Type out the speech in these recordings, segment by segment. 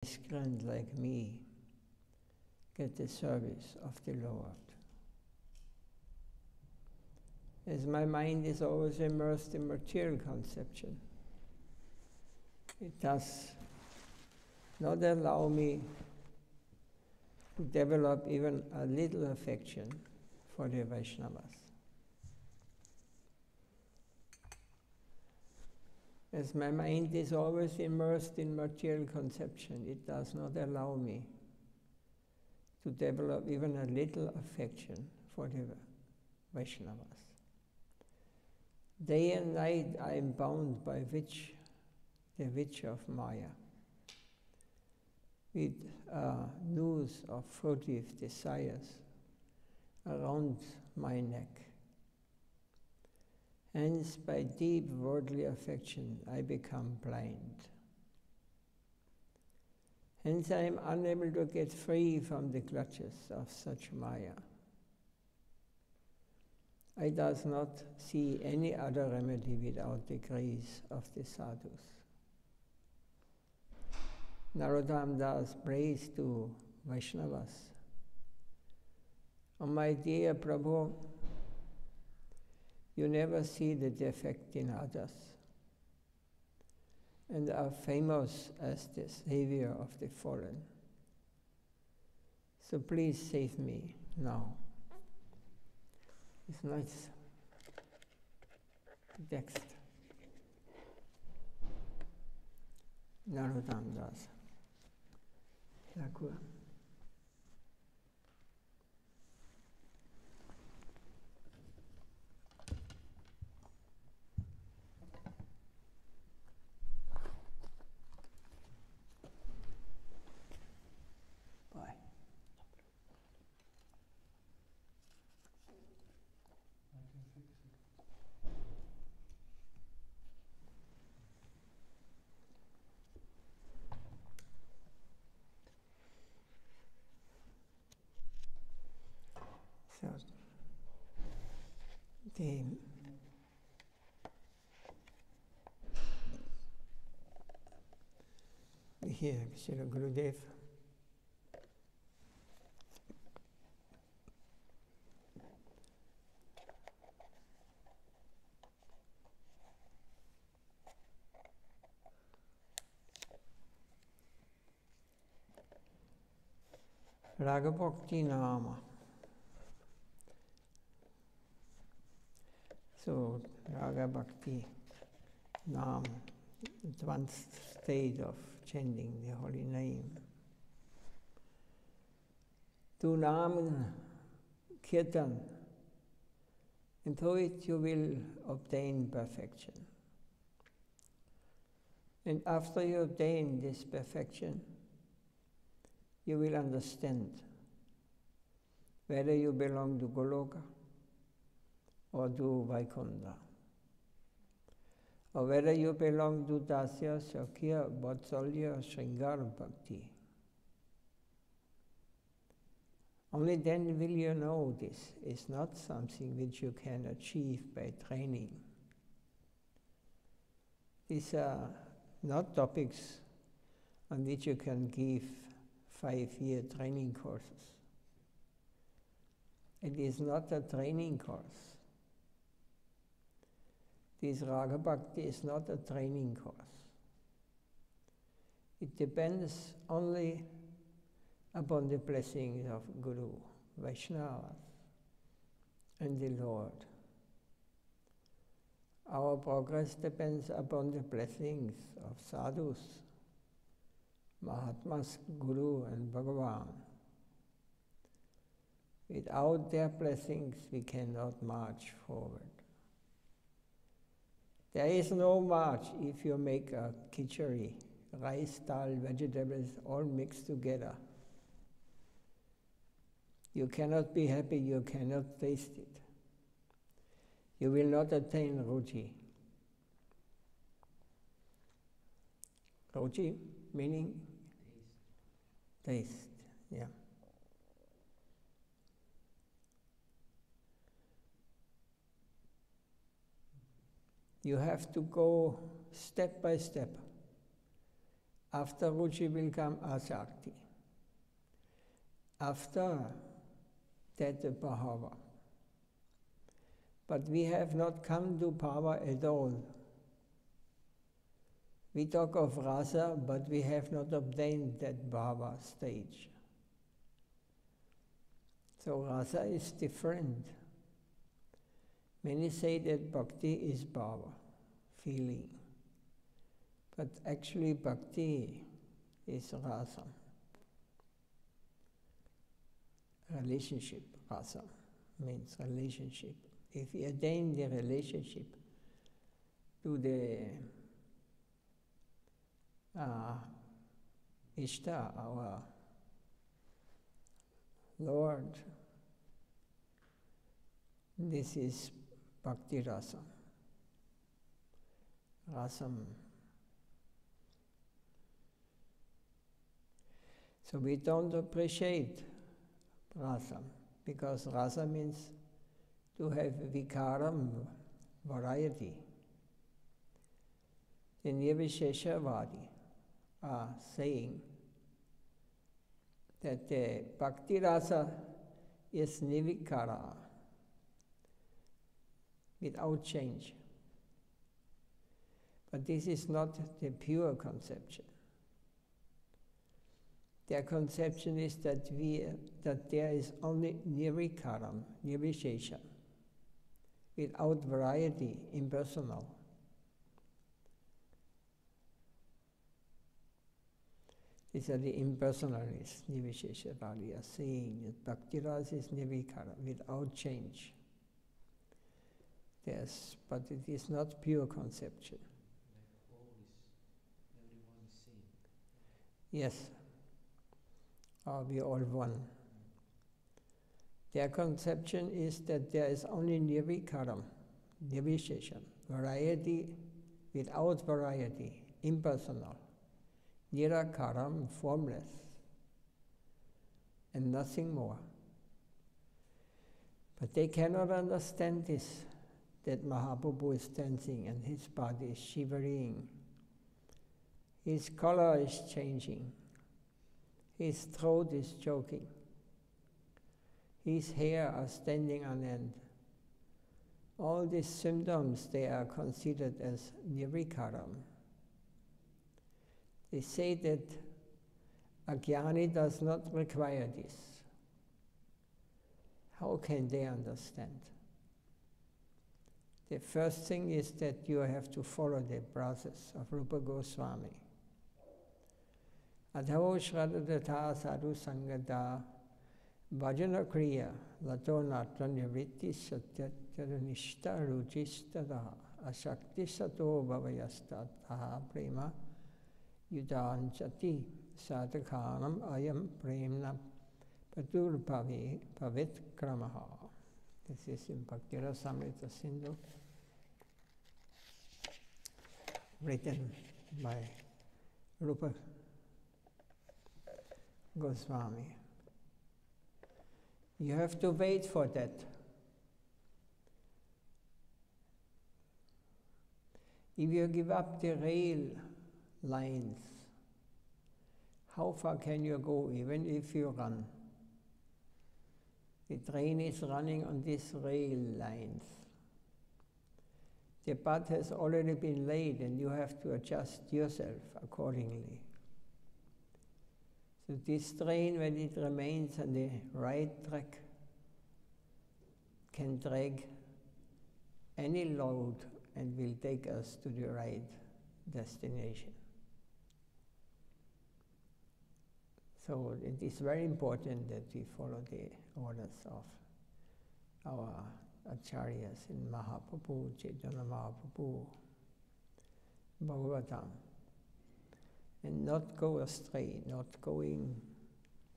miscreant like me get the service of the Lord. As my mind is always immersed in material conception, it does not allow me to develop even a little affection for the Vaishnavas. As my mind is always immersed in material conception, it does not allow me to develop even a little affection for the Vaishnavas. Day and night I am bound by the witch of Maya, with noose of fruitive desires around my neck. Hence, by deep worldly affection, I become blind. Hence, I am unable to get free from the clutches of such Maya. I does not see any other remedy without the grace of the sadhus. Narottama Das prays to Vaishnavas, "Oh my dear Prabhu, you never see the defect in others and are famous as the savior of the fallen. So please save me now." It's nice text. Narottama Das. Thakur. Bye. So, here, Srila Gurudev Raga Bhakti Nama. So, Raga Bhakti Nam, advanced state of chanting the holy name. Do Nam Kirtan, and through it you will obtain perfection. And after you obtain this perfection, you will understand whether you belong to Goloka or to Vaikuntha, or whether you belong to Dasya, Sakya, Vatsalya, or Sringara Bhakti. Only then will you know this is not something which you can achieve by training. These are not topics on which you can give 5-year training courses. It is not a training course. This Raga Bhakti is not a training course. It depends only upon the blessings of Guru, Vaishnava, and the Lord. Our progress depends upon the blessings of sadhus, Mahatmas, Guru, and Bhagavan. Without their blessings, we cannot march forward. There is no march if you make a khichdi, rice, dal, vegetables, all mixed together. You cannot be happy, you cannot taste it. You will not attain ruchi. Ruchi meaning? Taste, yeah. You have to go step by step. After Ruchi will come Asakti. After that, the Bhava. But we have not come to Bhava at all. We talk of rasa, but we have not obtained that Bhava stage. So rasa is different. Many say that bhakti is bhava, feeling. But actually bhakti is rasa. Relationship, rasa, means relationship. If we attain the relationship to the Ishta, our Lord, this is bhakti rasa. Rasam. So we don't appreciate rasa, because rasa means to have vikaram, variety. The Nirvisheshavadi are saying that the bhakti rasa is nivikara, without change. But this is not the pure conception. Their conception is that there is only nirvikaram, nirvishesha, without variety, impersonal. These are the impersonalists, Nirvisheshavadi, are saying that bhakti rasa is nirvikara, without change. Yes, but it is not pure conception. Everyone is same. Yes, we all one. Their conception is that there is only nirvikaram, nirvishesham, variety without variety, impersonal, nirakaram, formless, and nothing more. But they cannot understand this, that Mahaprabhu is dancing and his body is shivering, his color is changing, his throat is choking, his hair are standing on end. All these symptoms, they are considered as nirvikaram. They say that Ajnani does not require this. How can they understand? The first thing is that you have to follow the process of Rupa Goswami. Adhavo shradadata sadhu sangada bhajana kriya lato natra nivritti satyacharanishta ruchistada asakti sato bhavayastataha prema yudanchati sadhakanam ayam premna patur pavit kramaha. This is in Bhakti Rasamrita Sindhu, written by Rupa Goswami. You have to wait for that. If you give up the rail lines, how far can you go even if you run? The train is running on these rail lines. The path has already been laid and you have to adjust yourself accordingly. So this train, when it remains on the right track, can drag any load and will take us to the right destination. So it is very important that we follow the orders of our acharyas in Mahaprabhu, Chaitanya Mahaprabhu, Bhagavatam, and not go astray, not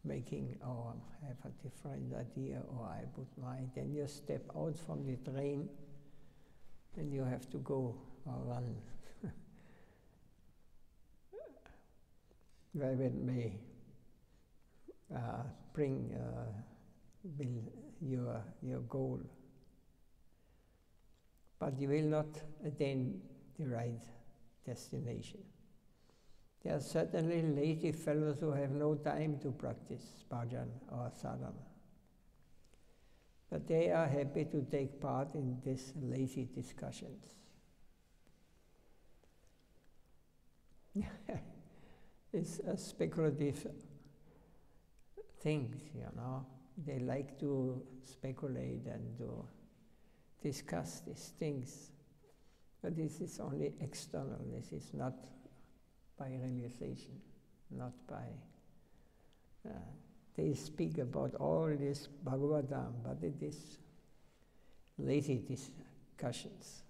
making or have a different idea, or I put mine. Then you step out from the train and you have to go or run. Where it may bring your goal. But you will not attain the right destination. There are certainly lazy fellows who have no time to practice bhajan or sadhana. But they are happy to take part in these lazy discussions. It's a speculative things, you know. They like to speculate and to discuss these things. But this is only external. This is not by realization, not by... they speak about all this Bhagavatam, but it is lazy discussions.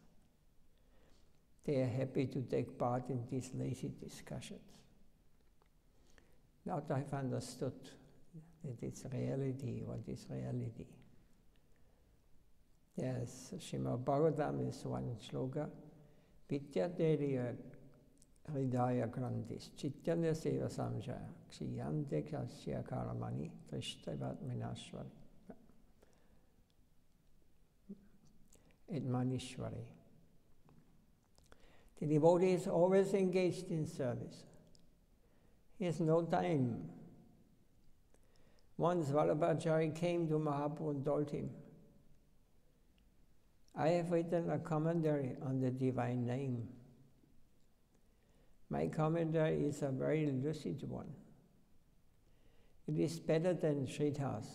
They are happy to take part in these lazy discussions. Now that I've understood that it's reality, what is reality. Yes, Srimad Bhagavatam is one shloka. Vidyaderiya hridaya grandis chityanya seva samjaya kshiyante kasya karamani trishtavat minashwari et manishwari. The devotee is always engaged in service. He has no time. Once Vallabhachari came to Mahaprabhu and told him, I have written a commentary on the divine name. My commentary is a very lucid one. It is better than Sridhar's.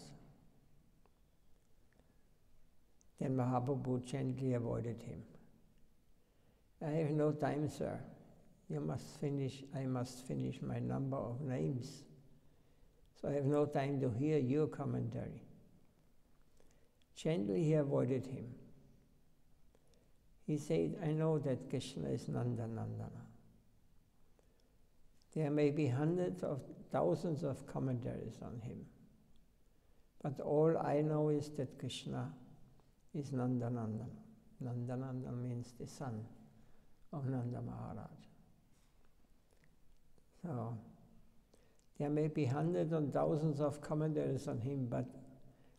Then Mahaprabhu gently avoided him. I have no time, sir. I must finish my number of names. So I have no time to hear your commentary. Gently he avoided him. He said, I know that Krishna is Nandanandana. There may be hundreds of thousands of commentaries on him. But all I know is that Krishna is Nandanandana. Nandanandana means the son of Nanda Maharaj. So, there may be hundreds and thousands of commentaries on him, but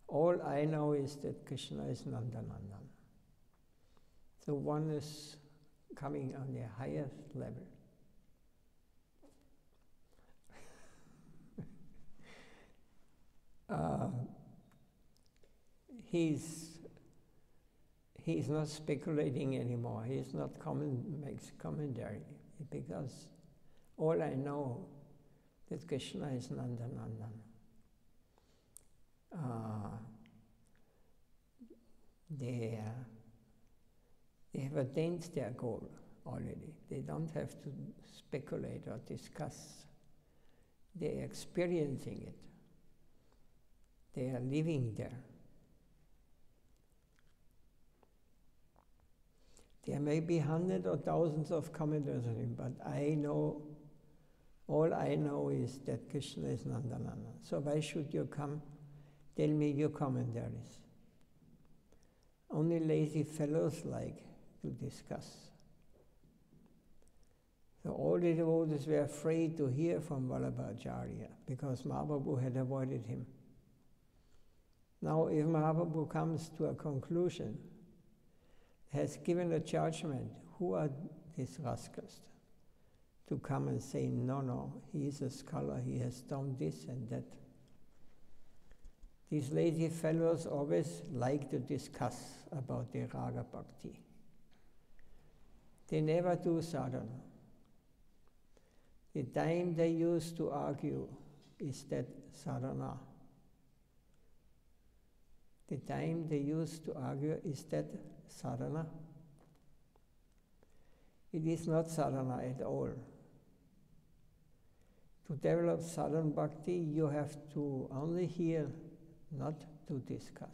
all I know is that Krishna is Nandanandana. So one is coming on the highest level. He's not speculating anymore. He's not makes commentary, because all I know that Krishna is Nandanandana. They have attained their goal already. They don't have to speculate or discuss. They're experiencing it. They are living there. There may be hundreds or thousands of commentaries on him, but all I know is that Krishna is Nandanandana. So why should you come tell me your commentaries? Only lazy fellows like to discuss. So all the devotees were afraid to hear from Vallabhacharya because Mahaprabhu had avoided him. Now if Mahaprabhu comes to a conclusion, has given a judgment, who are these rascals to come and say, no, he is a scholar, he has done this and that. These lazy fellows always like to discuss about the Raga Bhakti. They never do sadhana. The time they use to argue is that sadhana. The time they use to argue is that sadhana. It is not sadhana at all. To develop sadhana bhakti, you have to only hear, not to discuss.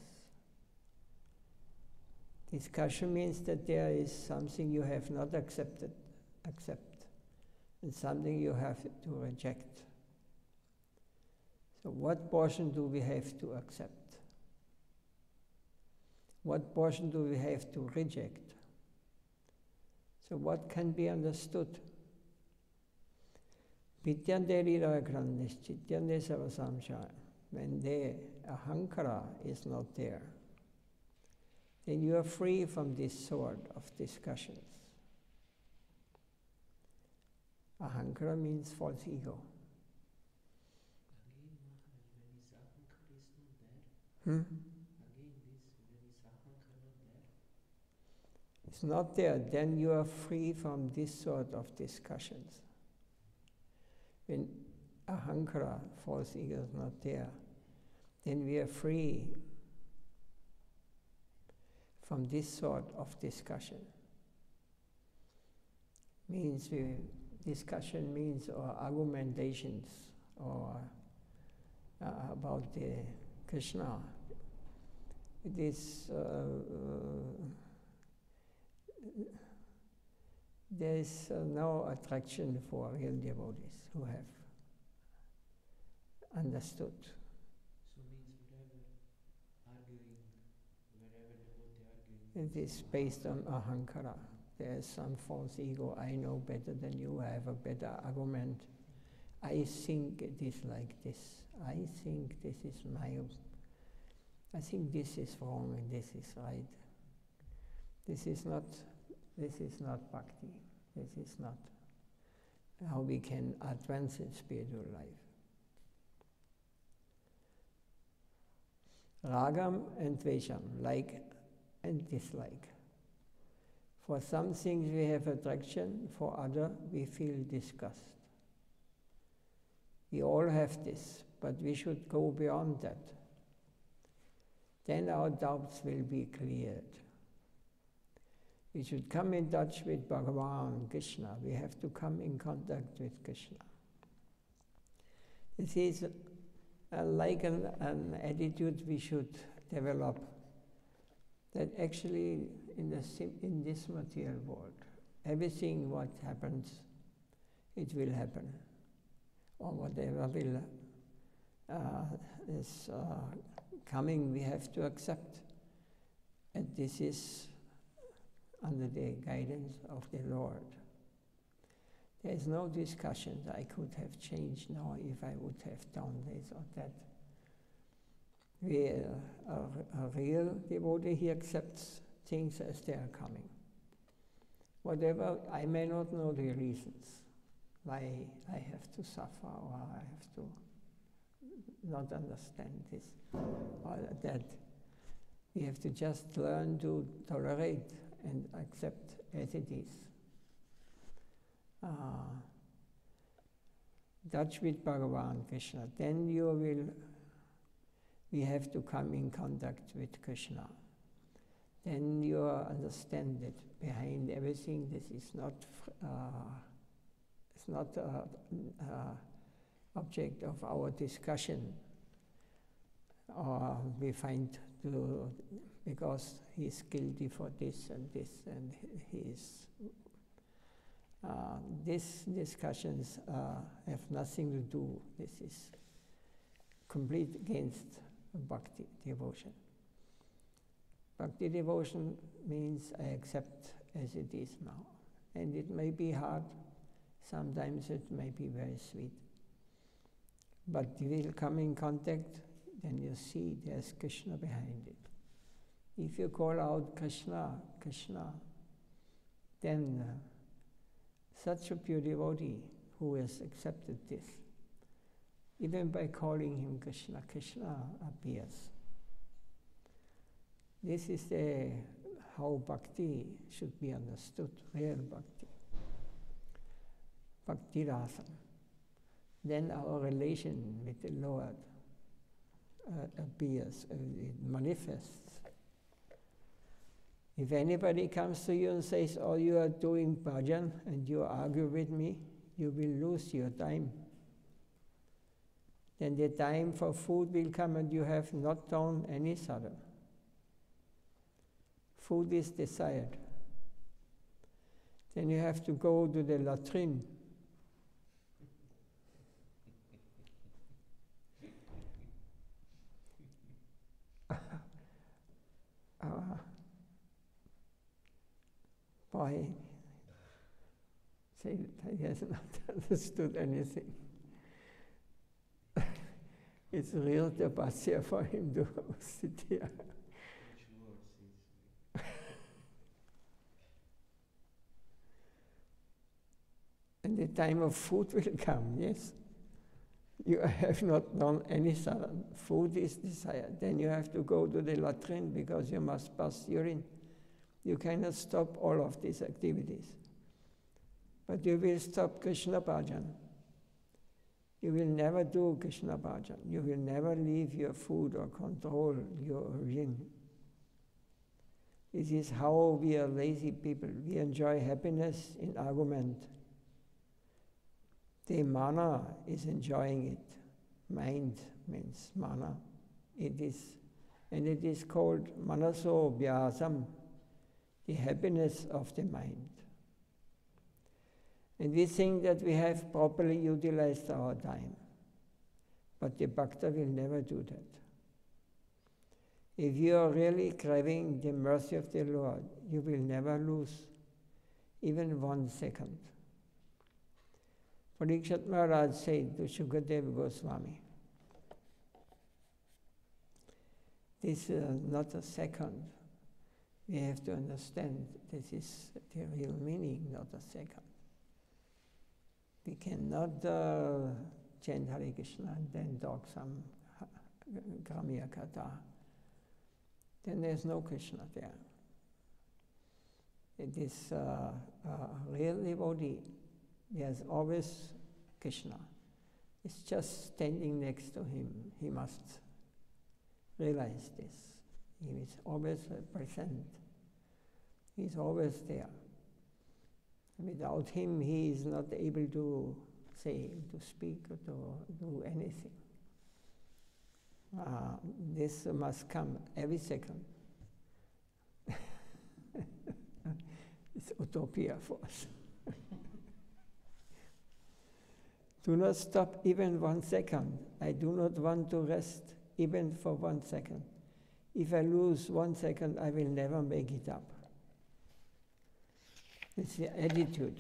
Discussion means that there is something you have not accept, and something you have to reject. So what portion do we have to accept? What portion do we have to reject? So what can be understood? When the ahankara is not there, then you are free from this sort of discussions. Ahankara means false ego. Again, Maharaj, when is Ahankara is not there? Hmm? Again, this, when is Ahankara not there? It's not there, then you are free from this sort of discussions. When Ahankara, false ego, is not there, then we are free from this sort of discussion. Discussion means or argumentations or about the Krishna. It is there is no attraction for real devotees who have understood. So means wherever arguing, wherever devotee arguing. It is based on ahankara. There is some false ego. I know better than you. I have a better argument. I think it is like this. I think this is I think this is wrong and this is right. This is not bhakti. This is not how we can advance in spiritual life. Ragam and dvesham, like and dislike. For some things we have attraction, for other we feel disgust. We all have this, but we should go beyond that. Then our doubts will be cleared. We should come in touch with Bhagavan, Krishna. We have to come in contact with Krishna. This is like an attitude we should develop, that actually in this material world, everything what happens, it will happen. Or whatever will is coming, we have to accept. And this is under the guidance of the Lord. There is no discussion I could have changed now if I would have done this or that. A real devotee, he accepts things as they are coming. Whatever, I may not know the reasons why I have to suffer or I have to not understand this or that. We have to just learn to tolerate and accept as it is. Touch with Bhagavan Krishna, then we have to come in contact with Krishna. Then you understand that behind everything, this is not object of our discussion. Or we find because he is guilty for this, and he is. These discussions have nothing to do. This is complete against bhakti devotion. Bhakti devotion means I accept as it is now. And it may be hard, sometimes it may be very sweet. But you will come in contact, then you see there's Krishna behind it. If you call out Krishna, Krishna, then such a pure devotee who has accepted this, even by calling him Krishna, Krishna appears. This is how bhakti should be understood, real bhakti. Bhakti rasa. Then our relation with the Lord appears, it manifests. If anybody comes to you and says, oh, you are doing bhajan and you argue with me, you will lose your time. Then the time for food will come and you have not done any sadhana. Food is desired. Then you have to go to the latrine. Boy, he has not understood anything. It's real tapasya for him to sit here. And then the time of food will come, yes. You have not done any sadhana. Food is desired. Then you have to go to the latrine because you must pass urine. You cannot stop all of these activities. But you will stop Krishna bhajan. You will never do Krishna bhajan. You will never leave your food or control your urine. This is how we are lazy people. We enjoy happiness in argument. The mana is enjoying it. Mind means mana. It is called manaso vyasam, the happiness of the mind. And we think that we have properly utilized our time. But the bhakta will never do that. If you are really craving the mercy of the Lord, you will never lose even 1 second. Parikshit Maharaj said to Shukadeva Goswami, this is not a second. We have to understand this is the real meaning, not a second. We cannot chant Hare Krishna and then talk some Gramya Katha. Then there's no Krishna there. It is a real devotee. There's always Krishna. It's just standing next to him. He must realize this. He is always present. He's always there. Without him, he is not able to say, to speak, or to do anything. This must come every second. It's utopia for us. Do not stop even 1 second. I do not want to rest even for 1 second. If I lose 1 second, I will never make it up. It's the attitude.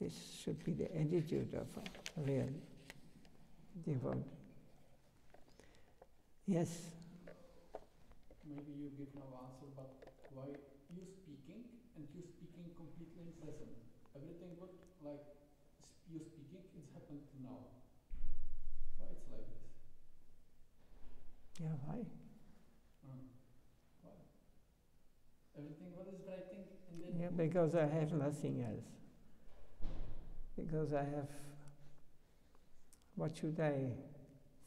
This should be the attitude of a real devotee. Yes? Maybe you give no answer, but why you speaking and you speaking completely incessant? Everything what like you speaking, it's happened now. Why it's like this? Yeah, why? Why? Everything what is writing and then... Yeah, because I have nothing else. Because I have... What should I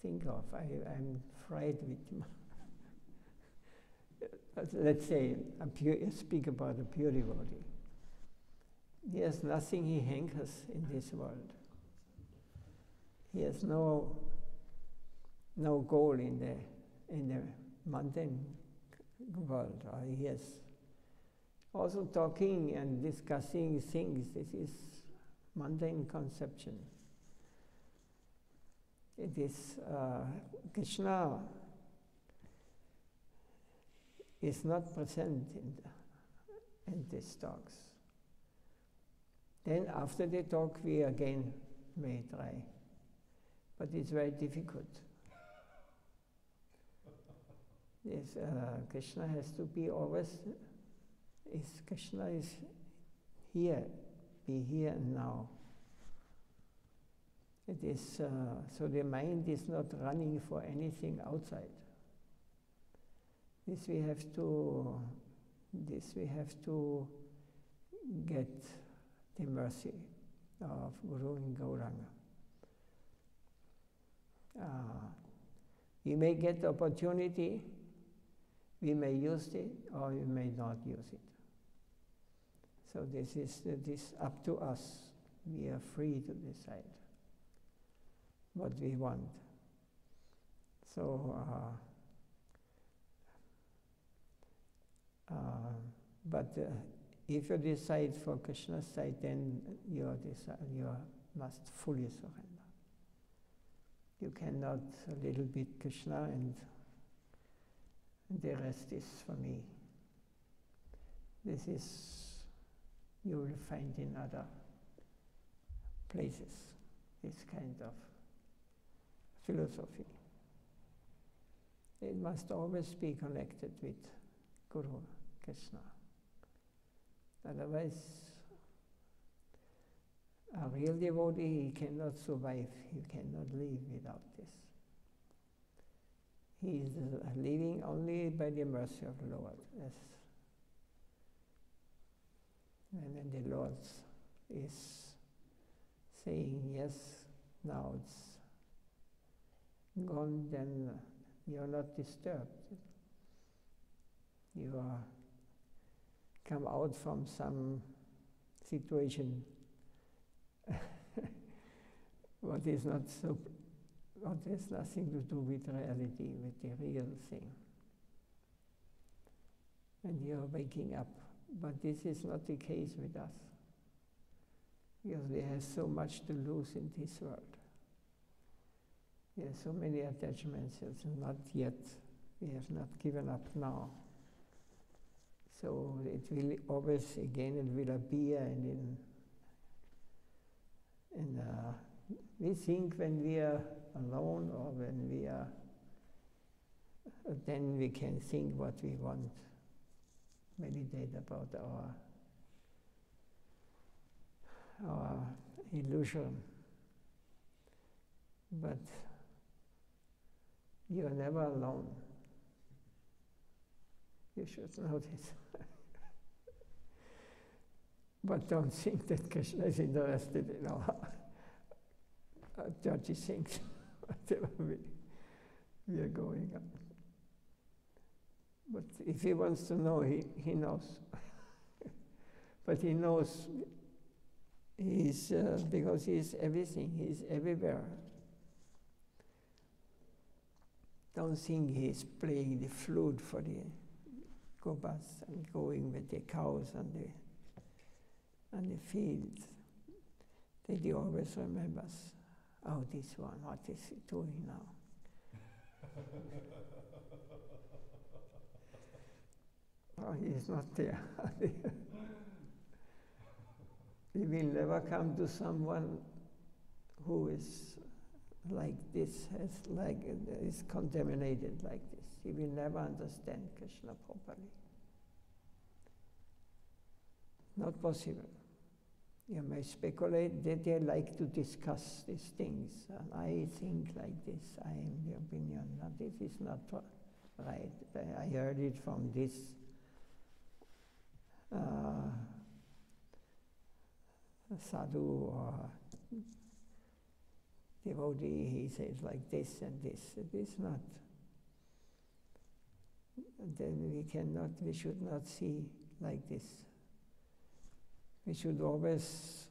think of? I'm afraid with... Let's say, speak about a pure devotee. He has nothing he hankers in this world. He has no goal in the mundane world. He has also talking and discussing things. This is mundane conception. It is Krishna is not present in these talks. Then after the talk we again may try. But it's very difficult. Yes, Krishna has to be always, Krishna is here, be here and now. It is, so the mind is not running for anything outside. This we have to get the mercy of Guru and Gauranga. We may get the opportunity, we may use it, or we may not use it. So this is up to us. We are free to decide what we want. So, but if you decide for Krishna's side, then you must fully surrender. You cannot a little bit Krishna and the rest is for me. This is, you will find in other places, this kind of philosophy. It must always be connected with Guru, Krishna. Otherwise, A real devotee, he cannot survive, he cannot live without this. He is living only by the mercy of the Lord. Yes. And then the Lord is saying, yes, now it's gone, then you're not disturbed. You are come out from some situation what is not so, what has nothing to do with reality, with the real thing. And you're waking up. But this is not the case with us, because we have so much to lose in this world. We have so many attachments, it's not yet, we have not given up now. So it will always, again, it will appear, and we think when we are alone, or when we are, then we can think what we want, meditate about our illusion. But you are never alone. You should know this. But don't think that Krishna is interested in our dirty things, whatever we are going on. But if he wants to know, he knows. But he knows, because he is everything, he is everywhere. Don't think he is playing the flute for the gobas and going with the cows on the fields. That he always remembers, oh, this one, what is he doing now? Oh, he is not there. He will never come to someone who is like this, is contaminated like this. He will never understand Krishna properly. Not possible. You may speculate that they like to discuss these things, and I think like this, I am the opinion. No, this is not right. I heard it from this sadhu or devotee, he says like this and this. It is not. Then we should not see like this. We should always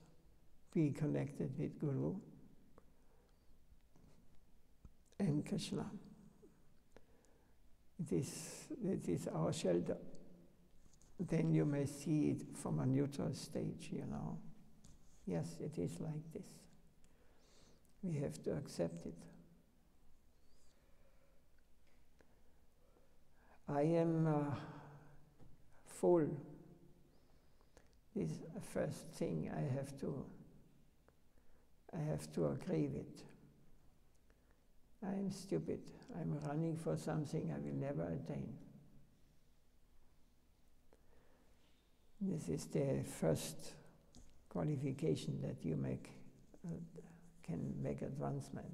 be connected with Guru and Krishna. It is our shelter. Then you may see it from a neutral stage, you know. Yes, it is like this. We have to accept it. I am full. This is the first thing I have to agree with. I am stupid. I'm running for something I will never attain. This is the first qualification that you can make advancement.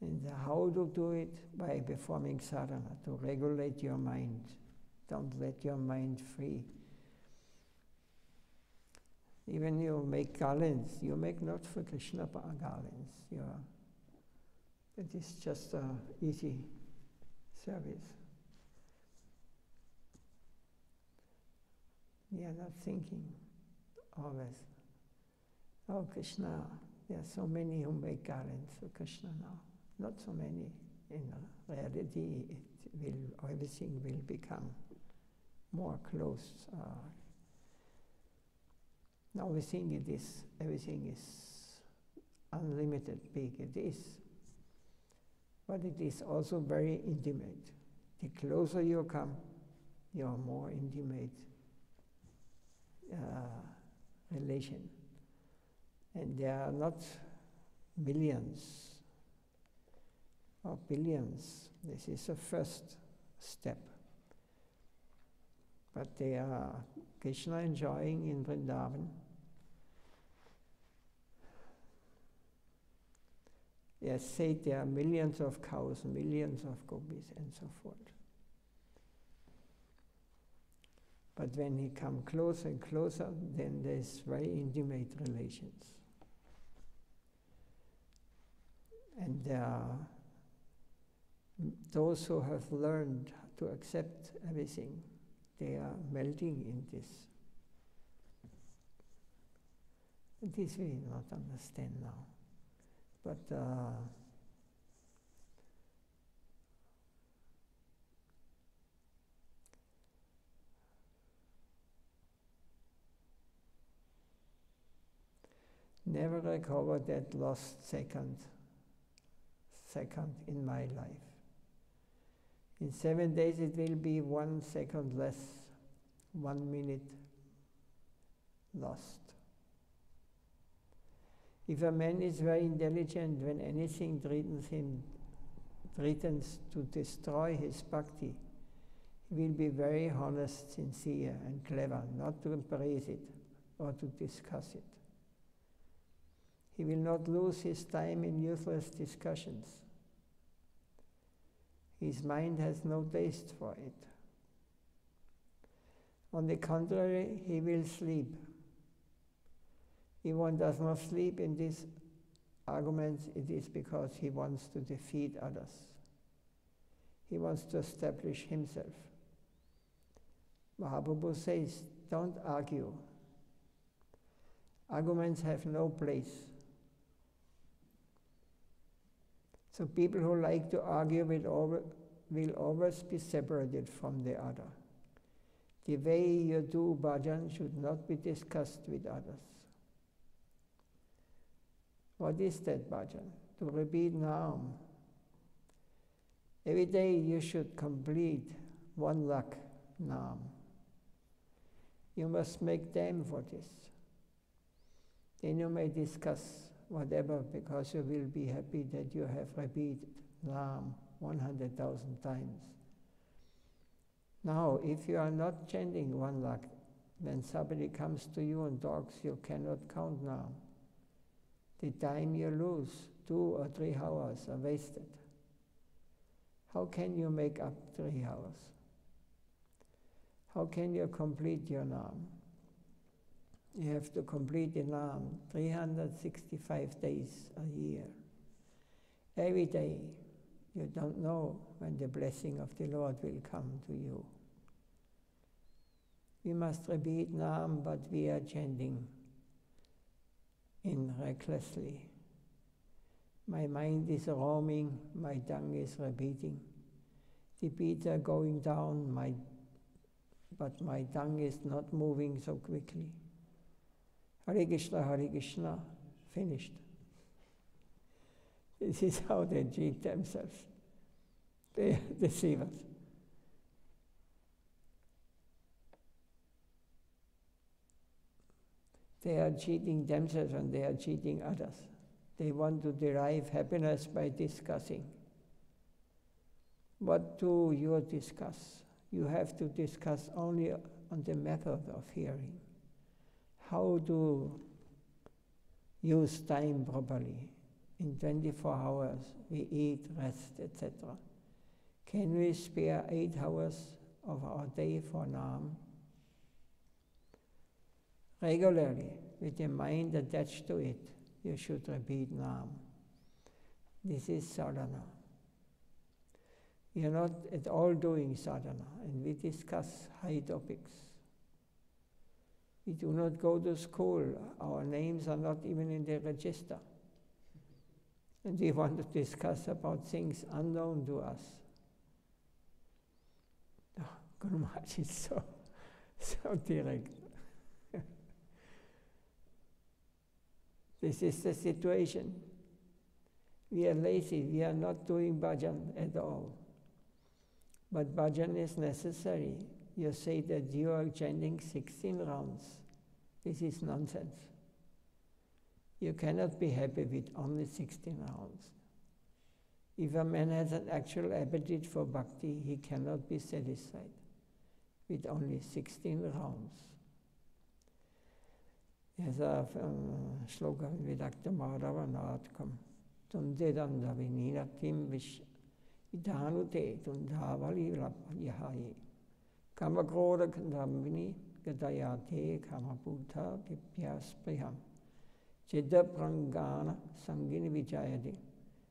And how to do it? By performing sadhana, to regulate your mind. Don't let your mind free. Even you make garlands, you make not for Krishna garlands. It is just an easy service. We are not thinking always, oh Krishna, there are so many who make garlands for Krishna now. Not so many. In reality, everything will become more close. Now we think everything is unlimited big. It is. But it is also very intimate. The closer you come, you are more intimate relation. And there are not millions or billions. This is the first step. But they are Krishna enjoying in Vrindavan. Yes, say there are millions of cows, millions of gopis, and so forth. But when he comes closer and closer, then there's very intimate relations. And there are those who have learned to accept everything, they are melting in this. This we not understand now. But never recover that lost second in my life. In 7 days it will be 1 second less, 1 minute lost. If a man is very intelligent, when anything threatens to destroy his bhakti, he will be very honest, sincere, and clever, not to praise it or to discuss it. He will not lose his time in useless discussions. His mind has no taste for it. On the contrary, he will sleep. If one does not sleep in these arguments, it is because he wants to defeat others. He wants to establish himself. Mahaprabhu says, don't argue. Arguments have no place. So people who like to argue will always be separated from the other. The way you do bhajan should not be discussed with others. What is that bhajan? To repeat Naam. Every day you should complete 1 lakh Naam. You must make time for this. Then you may discuss whatever, because you will be happy that you have repeated Naam 100,000 times. Now, if you are not chanting 1 lakh, when somebody comes to you and talks, you cannot count Naam. The time you lose, 2 or 3 hours, are wasted. How can you make up 3 hours? How can you complete your Naam? You have to complete the Naam 365 days a year. Every day, you don't know when the blessing of the Lord will come to you. We must repeat Naam, but we are chanting in recklessly. My mind is roaming, my tongue is repeating. The beats are going down, but my tongue is not moving so quickly. Hare Krishna, finished. This is how they cheat themselves. They are deceivers. They are cheating themselves and they are cheating others. They want to derive happiness by discussing. What do you discuss? You have to discuss only on the method of hearing. How to use time properly. In 24 hours, we eat, rest, etc. Can we spare 8 hours of our day for Naam? Regularly, with the mind attached to it, you should repeat Naam. This is sadhana. We are not at all doing sadhana, and we discuss high topics. We do not go to school. Our names are not even in the register. And we want to discuss about things unknown to us. Oh, Guru Maharaj is so direct. This is the situation. We are lazy. We are not doing bhajan at all. But bhajan is necessary. You say that you are chanting 16 rounds. This is nonsense. You cannot be happy with only 16 rounds. If a man has an actual appetite for bhakti, he cannot be satisfied with only 16 rounds. There's a shloka in Vidakta Madhava Natkam. Tundedanda vininatim vish idanute tundavali yahaye. Kamakroda kandambini gadayate kamabhuta pipyaspriham. Chitta prangana sangini vijayade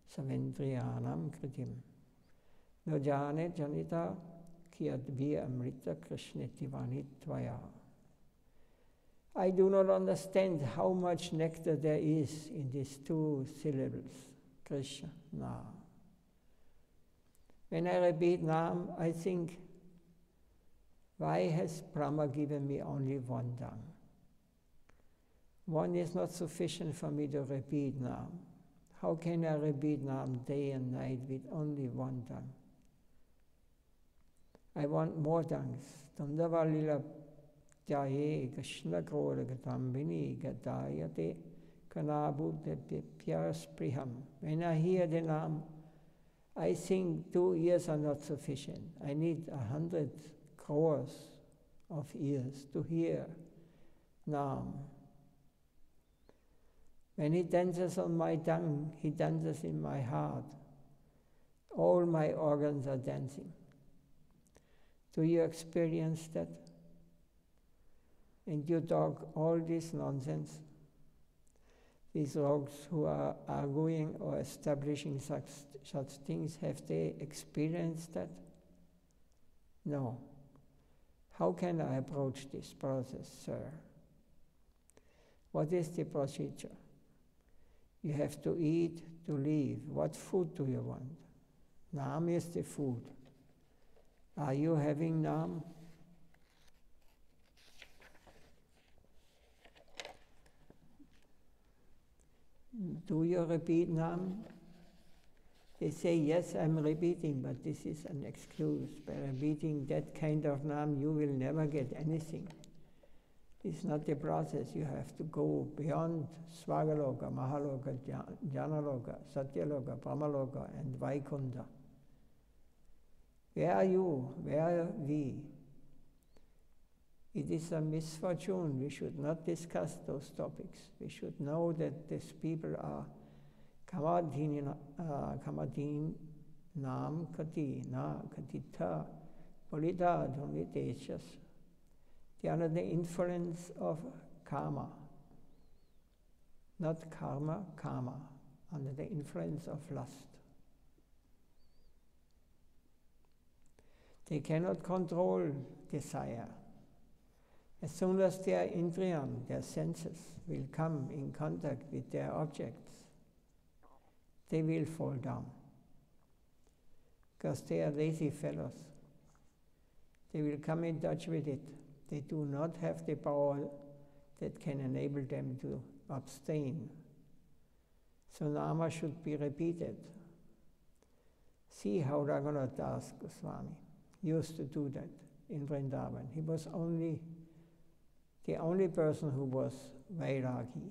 savendriyanam kritim. Nojane janita kiyadviya amrita krishneti vanitvaya. I do not understand how much nectar there is in these two syllables, Krishna. When I repeat Nam, I think, why has Brahma given me only one tongue? One is not sufficient for me to repeat Nam. How can I repeat Nam day and night with only one tongue? I want more tongues. Tandavalila Jaye Krishna Kroda Gatambini Gatayate Kanabhute Pyaspriham. When I hear the Nam, I think 2 ears are not sufficient. I need 100 crores of ears to hear Nam. When he dances on my tongue, he dances in my heart. All my organs are dancing. Do you experience that? And you talk all this nonsense. These rogues who are arguing or establishing such things, have they experienced that? No. How can I approach this process, sir? What is the procedure? You have to eat to live. What food do you want? Nam is the food. Are you having Nam? Do you repeat Nam? They say, yes, I'm repeating, but this is an excuse. By repeating that kind of Nam, you will never get anything. It's not the process. You have to go beyond Svagaloka, Mahaloka, Janaloka, Satyaloka, Brahmaloka, and Vaikuntha. Where are you? Where are we? It is a misfortune. We should not discuss those topics. We should know that these people are Kamadin Nam Kati Na Katita Polita Dhaniteshas. They are under the influence of karma. Not karma, karma. Under the influence of lust. They cannot control desire. As soon as their indriyam, their senses, will come in contact with their objects, they will fall down. Because they are lazy fellows. They will come in touch with it. They do not have the power that can enable them to abstain. So Nama should be repeated. See how Raghunath Das Goswami used to do that in Vrindavan. He was the only person who was Vairagi.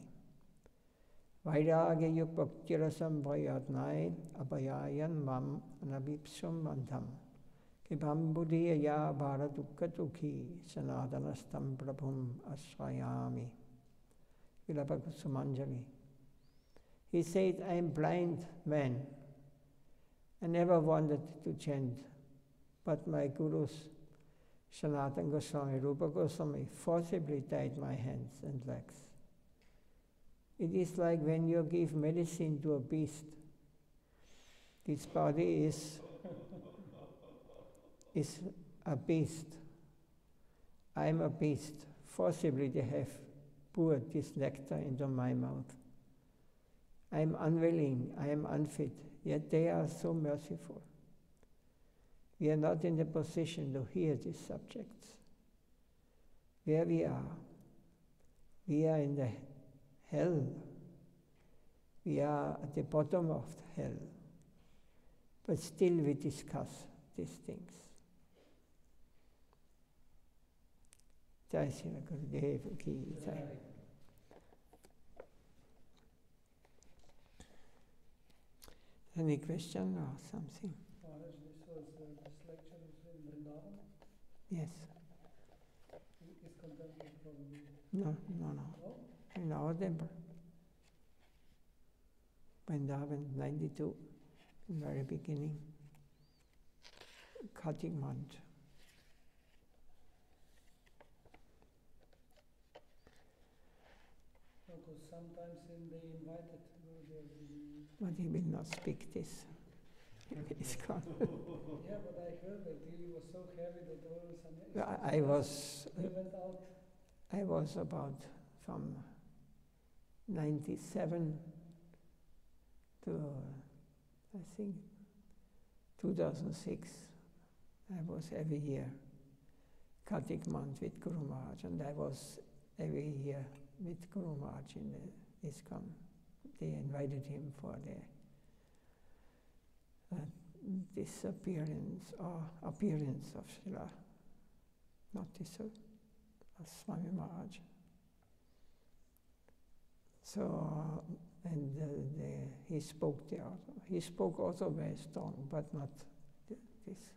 Vairagi yupaktirasam vayatnai apayayan mam anabipsum mantam. Kipam buddhiya ya bharatukatuki sanadanastam prabhum asrayami. Vilapakusumanjali. He said, I am blind man. I never wanted to chant, but my gurus, Sanatana Goswami, Rupa Goswami, forcibly tied my hands and legs. It is like when you give medicine to a beast. This body is a beast. I am a beast. Forcibly they have poured this nectar into my mouth. I am unwilling, I am unfit, yet they are so merciful. We are not in the position to hear these subjects. Where we are in the hell. We are at the bottom of the hell. But still we discuss these things. Jai Sri Gurudev Ki Jai. Any question or something? Maharaj, this lecture is in Vrindavan? Yes. Is contemplated probably? No. No? In our temple. Vrindavan, 92, in the very beginning. Kartik month. Because sometimes they invited Gaudiya. But he will not speak this. He's gone. Yeah, but I heard that he was so heavy that all some. They went out. I was about from 97 to, I think, 2006. I was every year, Kartik month with Guru Maharaj, and I was every year with Guru Maharaj in the ISKCON. They invited him for the disappearance or appearance of Srila, not Swami Maharaj. So, and he spoke there also. He spoke also very strong, but not this.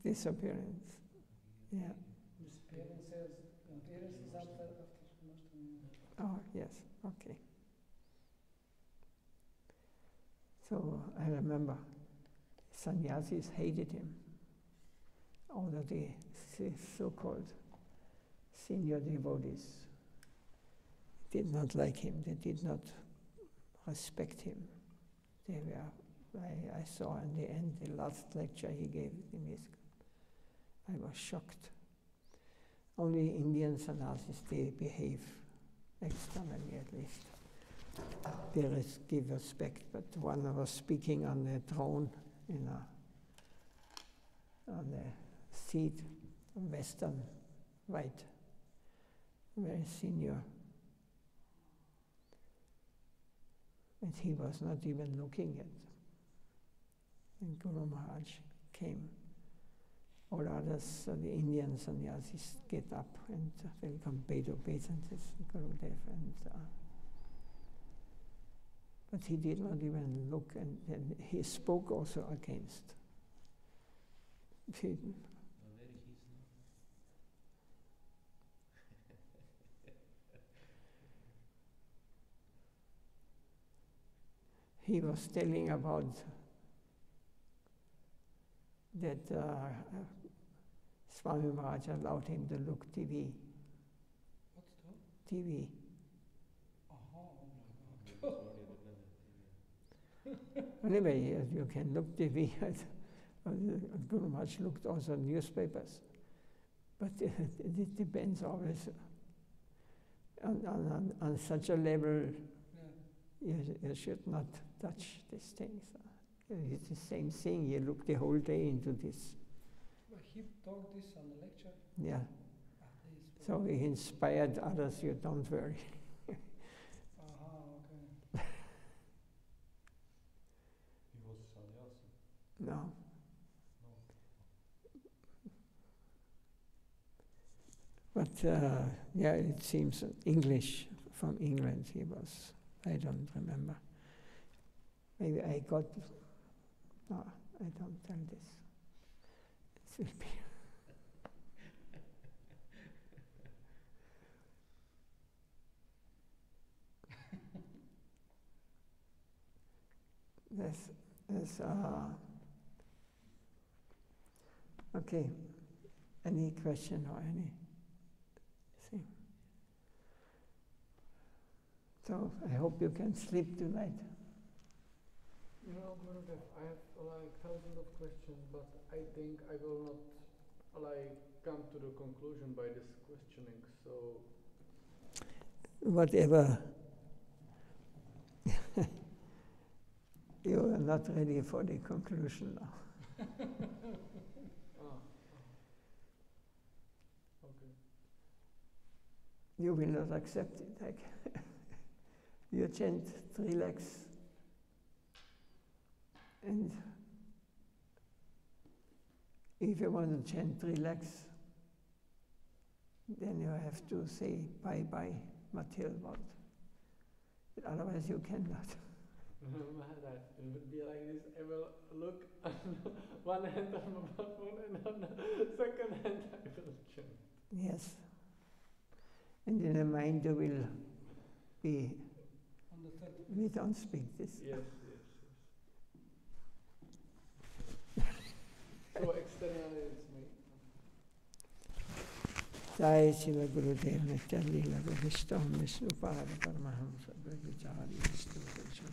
Disappearance, yeah. Appearance is after Oh, yes, okay. So I remember sannyasis hated him. All of the so-called senior devotees did not like him. They did not respect him. They were, I saw in the end, the last lecture he gave in ISKCON. I was shocked. Only Indian sannyasis, they behave externally at least. They give respect, but one was speaking on the throne on the seat, Western, right, very senior. And he was not even looking at. And Guru Maharaj came. All others, the Indian sannyasis, get up and welcome, paid obeisances, Gurudev. But he did not even look, and he spoke also against. He was telling about that Swami Maharaj allowed him to look TV. What's that? TV. Oh my God. Anyway, you can look TV. Guru Maharaj looked also newspapers. But it depends always on such a level. Yeah. You should not touch these things. It's the same thing. You look the whole day into this. But he taught this on the lecture. Yeah. So he inspired others. You don't worry. Okay. He was sannyasi. No. But yeah, it seems English from England. He was. I don't remember. Maybe I got. No, I don't tell this. This will be. There's okay. Any question or any thing? So I hope you can sleep tonight. You know, Gurudev, I have like thousands of questions, but I think I will not like come to the conclusion by this questioning. So whatever. You are not ready for the conclusion now. Okay. You will not accept it. Like you chant 3 lakhs, and if you want to chant 3 lakhs, then you have to say bye-bye material world. Otherwise you cannot. Maharaj, it would be like this. I will look on one hand on my phone and on the second hand I will chant. Yes. And in the mind you will be, On the third. we don't speak this. Yes, yes, yes. So externally it's me. Jai Sila Gurudev Nityalila Vishtam Vishnu Pada Paramahamsa Brahmachari Vistu Vishnu